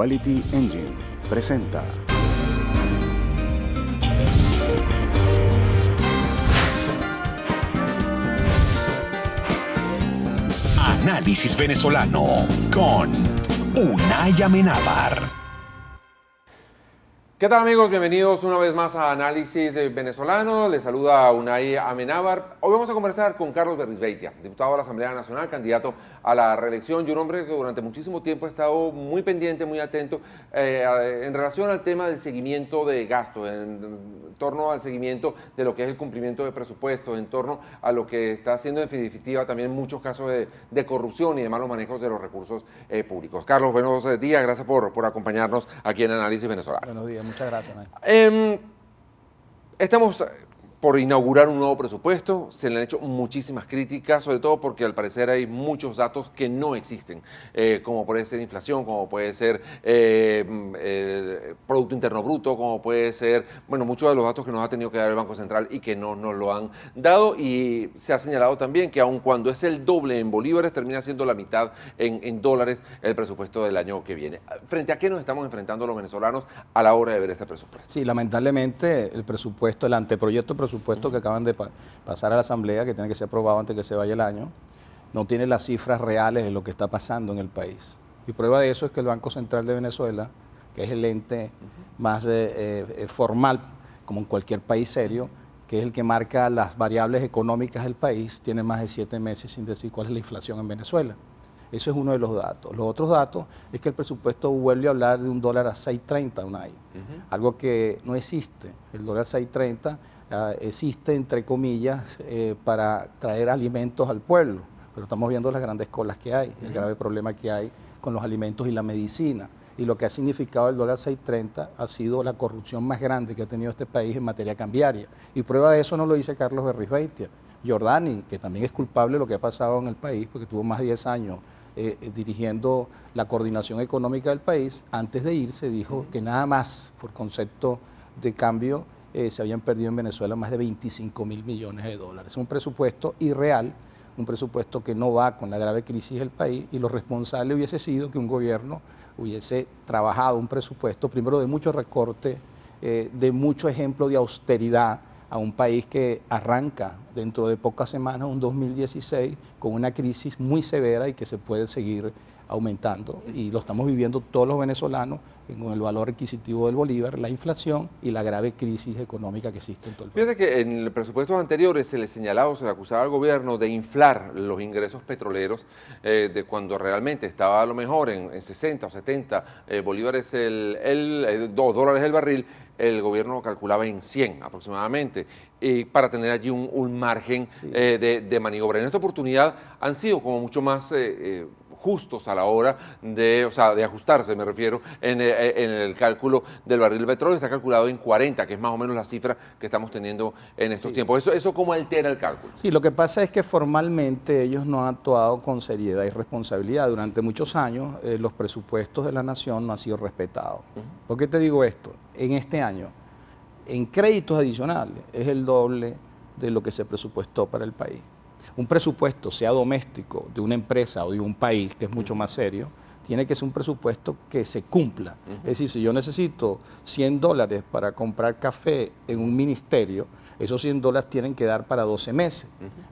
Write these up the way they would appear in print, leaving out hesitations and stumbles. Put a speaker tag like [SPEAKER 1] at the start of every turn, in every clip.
[SPEAKER 1] Quality Engines presenta
[SPEAKER 2] Análisis Venezolano con Unay Amenábar.
[SPEAKER 3] ¿Qué tal, amigos? Bienvenidos una vez más a Análisis Venezolano. Les saluda Unay Amenábar. Hoy vamos a conversar con Carlos Berrizbeitia, diputado de la Asamblea Nacional, candidato a la reelección, y un hombre que durante muchísimo tiempo ha estado muy pendiente, muy atento en relación al tema del seguimiento de gastos, en torno al seguimiento de lo que es el cumplimiento de presupuestos, en torno a lo que está haciendo en definitiva también muchos casos de corrupción y de malos manejos de los recursos públicos. Carlos, buenos días, gracias por acompañarnos aquí en Análisis Venezolano.
[SPEAKER 4] Buenos días, muchas gracias, Nay.
[SPEAKER 3] Estamos por inaugurar un nuevo presupuesto. Se le han hecho muchísimas críticas, sobre todo porque al parecer hay muchos datos que no existen, como puede ser inflación, como puede ser Producto Interno Bruto, como puede ser, bueno, muchos de los datos que nos ha tenido que dar el Banco Central y que no nos lo han dado. Y se ha señalado también que aun cuando es el doble en bolívares, termina siendo la mitad en dólares el presupuesto del año que viene. ¿Frente a qué nos estamos enfrentando los venezolanos a la hora de ver este presupuesto?
[SPEAKER 4] Sí, lamentablemente el presupuesto, el anteproyecto de presupuesto que acaban de pasar a la Asamblea, que tiene que ser aprobado antes que se vaya el año, no tiene las cifras reales de lo que está pasando en el país. Y prueba de eso es que el Banco Central de Venezuela, que es el ente más formal, como en cualquier país serio, que es el que marca las variables económicas del país, tiene más de 7 meses sin decir cuál es la inflación en Venezuela. Eso es uno de los datos. Los otros datos es que el presupuesto vuelve a hablar de un dólar a 6.30 un año, algo que no existe. El dólar 6.30 existe, entre comillas, para traer alimentos al pueblo, pero estamos viendo las grandes colas que hay, el grave problema que hay con los alimentos y la medicina. Y lo que ha significado el dólar 6.30 ha sido la corrupción más grande que ha tenido este país en materia cambiaria. Y prueba de eso no lo dice Carlos Berrizbeitia. Giordani, que también es culpable de lo que ha pasado en el país, porque tuvo más de 10 años dirigiendo la coordinación económica del país, antes de irse dijo que nada más por concepto de cambio se habían perdido en Venezuela más de 25.000 millones de dólares. Un presupuesto irreal, un presupuesto que no va con la grave crisis del país, y lo responsable hubiese sido que un gobierno hubiese trabajado un presupuesto, primero de mucho recorte, de mucho ejemplo de austeridad, a un país que arranca dentro de pocas semanas, un 2016, con una crisis muy severa y que se puede seguir aumentando. Y lo estamos viviendo todos los venezolanos con el valor adquisitivo del bolívar, la inflación y la grave crisis económica que existe en todo el país.
[SPEAKER 3] Fíjate que en los presupuestos anteriores se le señalaba o se le acusaba al gobierno de inflar los ingresos petroleros, de cuando realmente estaba a lo mejor en 60 o 70 bolívares, $2 el barril. El gobierno calculaba en 100 aproximadamente, para tener allí un margen de maniobra. En esta oportunidad han sido como mucho más justos a la hora de ajustarse, me refiero, en el cálculo del barril de petróleo. Está calculado en 40, que es más o menos la cifra que estamos teniendo en estos tiempos. ¿Eso cómo altera el cálculo?
[SPEAKER 4] Sí, lo que pasa es que formalmente ellos no han actuado con seriedad y responsabilidad. Durante muchos años los presupuestos de la nación no han sido respetados. ¿Por qué te digo esto? En este año, en créditos adicionales, es el doble de lo que se presupuestó para el país. Un presupuesto, sea doméstico, de una empresa o de un país, que es mucho más serio, tiene que ser un presupuesto que se cumpla. Es decir, si yo necesito $100 para comprar café en un ministerio, esos $100 tienen que dar para 12 meses.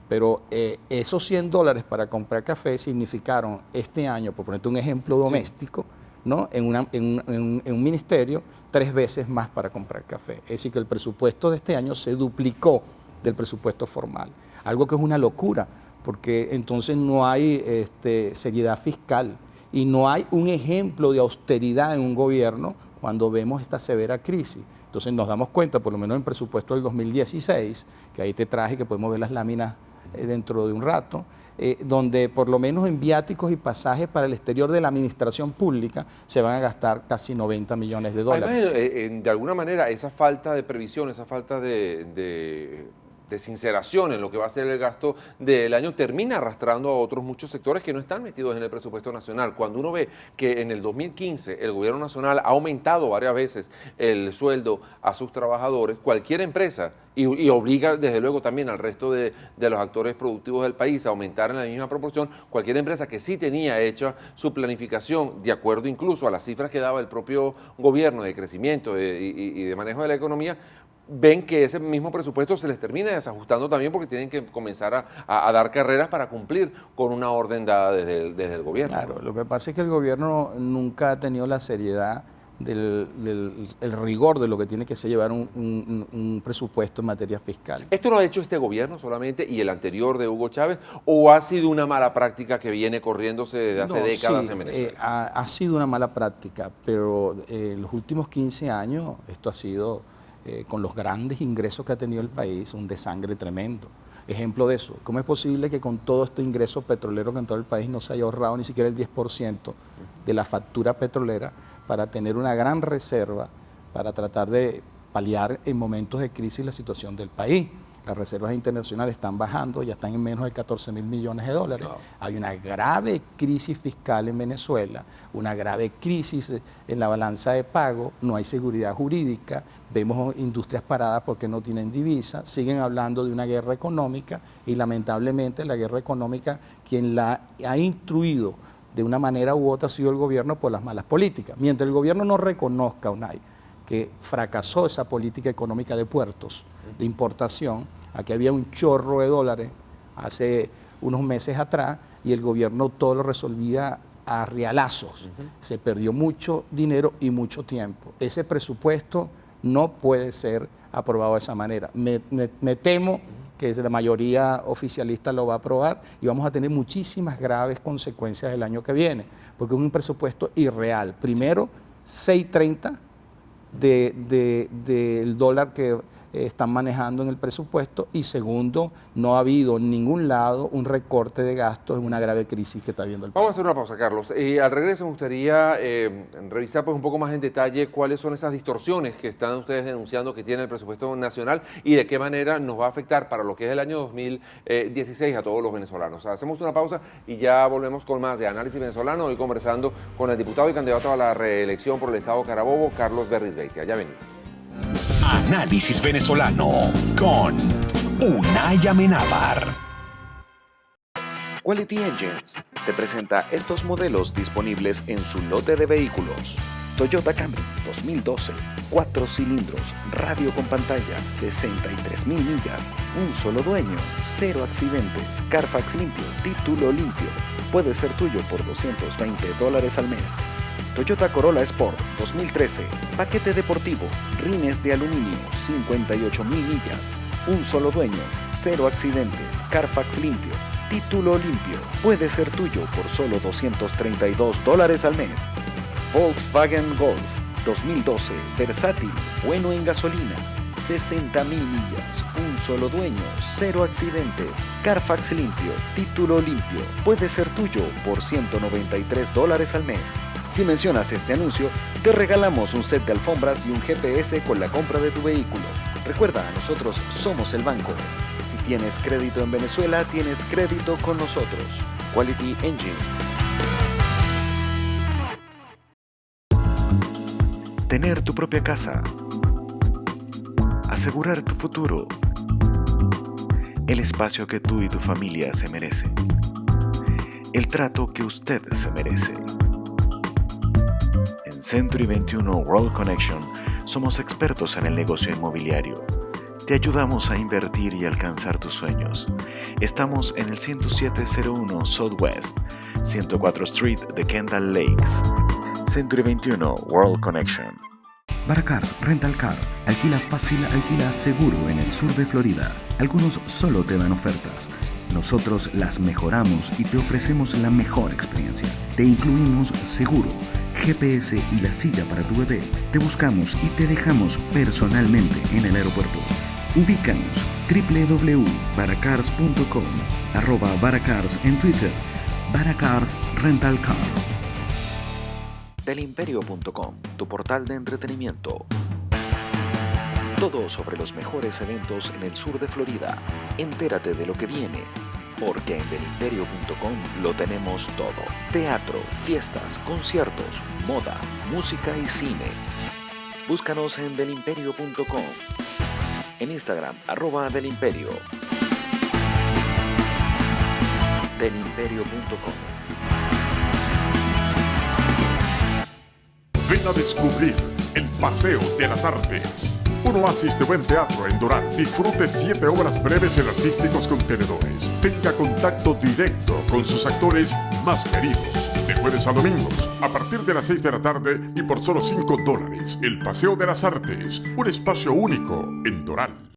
[SPEAKER 4] Pero esos $100 para comprar café significaron este año, por ponerte un ejemplo doméstico, ¿no? en un ministerio, 3 veces más para comprar café. Es decir, que el presupuesto de este año se duplicó del presupuesto formal. Algo que es una locura, porque entonces no hay seriedad fiscal y no hay un ejemplo de austeridad en un gobierno cuando vemos esta severa crisis. Entonces nos damos cuenta, por lo menos en el presupuesto del 2016, que ahí te traje, que podemos ver las láminas dentro de un rato, donde por lo menos en viáticos y pasajes para el exterior de la administración pública se van a gastar casi $90 millones.
[SPEAKER 3] Además, de alguna manera, esa falta de previsión, esa falta de sinceración en lo que va a ser el gasto del año, termina arrastrando a otros muchos sectores que no están metidos en el presupuesto nacional. Cuando uno ve que en el 2015 el gobierno nacional ha aumentado varias veces el sueldo a sus trabajadores, cualquier empresa, y obliga desde luego también al resto de los actores productivos del país a aumentar en la misma proporción, cualquier empresa que sí tenía hecha su planificación de acuerdo incluso a las cifras que daba el propio gobierno de crecimiento y de manejo de la economía, ven que ese mismo presupuesto se les termina desajustando también porque tienen que comenzar a dar carreras para cumplir con una orden dada desde el gobierno.
[SPEAKER 4] Claro, lo que pasa es que el gobierno nunca ha tenido la seriedad el rigor de lo que tiene que ser llevar un presupuesto en materia fiscal.
[SPEAKER 3] ¿Esto lo ha hecho este gobierno solamente y el anterior de Hugo Chávez o ha sido una mala práctica que viene corriéndose desde hace décadas en Venezuela?
[SPEAKER 4] Ha sido una mala práctica, pero en los últimos 15 años esto ha sido, con los grandes ingresos que ha tenido el país, un desangre tremendo. Ejemplo de eso, ¿cómo es posible que con todo este ingreso petrolero que en todo el país no se haya ahorrado ni siquiera el 10% de la factura petrolera para tener una gran reserva para tratar de paliar en momentos de crisis la situación del país? Las reservas internacionales están bajando, ya están en menos de 14.000 millones de dólares. Wow. Hay una grave crisis fiscal en Venezuela, una grave crisis en la balanza de pago, no hay seguridad jurídica, vemos industrias paradas porque no tienen divisa, siguen hablando de una guerra económica y lamentablemente la guerra económica quien la ha instruido de una manera u otra ha sido el gobierno por las malas políticas. Mientras el gobierno no reconozca, Unai, que fracasó esa política económica de puertos, de importación, aquí había un chorro de dólares hace unos meses atrás y el gobierno todo lo resolvía a realazos. Se perdió mucho dinero y mucho tiempo. Ese presupuesto no puede ser aprobado de esa manera. Me temo que la mayoría oficialista lo va a aprobar y vamos a tener muchísimas graves consecuencias el año que viene, porque es un presupuesto irreal. Primero, 6.30 del dólar que están manejando en el presupuesto y segundo, no ha habido en ningún lado un recorte de gastos en una grave crisis que está viendo el país.
[SPEAKER 3] Vamos a hacer una pausa, Carlos. Al regreso me gustaría revisar pues, un poco más en detalle cuáles son esas distorsiones que están ustedes denunciando que tiene el presupuesto nacional y de qué manera nos va a afectar para lo que es el año 2016 a todos los venezolanos. Hacemos una pausa y ya volvemos con más de Análisis Venezolano, hoy conversando con el diputado y candidato a la reelección por el estado Carabobo, Carlos Berrizbeitia. Ya venimos.
[SPEAKER 2] Análisis Venezolano con Unai Amenábar.
[SPEAKER 1] Quality Engines te presenta estos modelos disponibles en su lote de vehículos. Toyota Camry 2012, 4 cilindros, radio con pantalla, 63,000 millas, un solo dueño, 0 accidentes, Carfax limpio, título limpio. Puede ser tuyo por $220 al mes. Toyota Corolla Sport 2013, paquete deportivo, rines de aluminio, 58,000 millas, un solo dueño, 0 accidentes, Carfax limpio, título limpio. Puede ser tuyo por solo $232 al mes. Volkswagen Golf 2012, versátil, bueno en gasolina, 60,000 millas, un solo dueño, 0 accidentes, Carfax limpio, título limpio. Puede ser tuyo por $193 al mes. Si mencionas este anuncio, te regalamos un set de alfombras y un GPS con la compra de tu vehículo. Recuerda, nosotros somos el banco. Si tienes crédito en Venezuela, tienes crédito con nosotros. Quality Engines. Tener tu propia casa. Asegurar tu futuro. El espacio que tú y tu familia se merecen. El trato que usted se merece. En Century 21 World Connection somos expertos en el negocio inmobiliario. Te ayudamos a invertir y alcanzar tus sueños. Estamos en el 10701 Southwest, 104 Street de Kendall Lakes. Century 21 World Connection.
[SPEAKER 5] Baracars Rental Car. Alquila fácil, alquila seguro en el sur de Florida. Algunos solo te dan ofertas. Nosotros las mejoramos y te ofrecemos la mejor experiencia. Te incluimos seguro, GPS y la silla para tu bebé. Te buscamos y te dejamos personalmente en el aeropuerto. Ubícanos www.baracars.com, @Baracars en Twitter, Baracars Rental Car.
[SPEAKER 1] Delimperio.com, tu portal de entretenimiento. Todo sobre los mejores eventos en el sur de Florida. Entérate de lo que viene, porque en delimperio.com lo tenemos todo. Teatro, fiestas, conciertos, moda, música y cine. Búscanos en delimperio.com. En Instagram, @delimperio. delimperio.com.
[SPEAKER 6] Ven a descubrir el Paseo de las Artes. Un oasis de buen teatro en Doral. Disfrute 7 obras breves en artísticos contenedores. Tenga contacto directo con sus actores más queridos. De jueves a domingos, a partir de las 6 de la tarde y por solo $5. El Paseo de las Artes, un espacio único en Doral.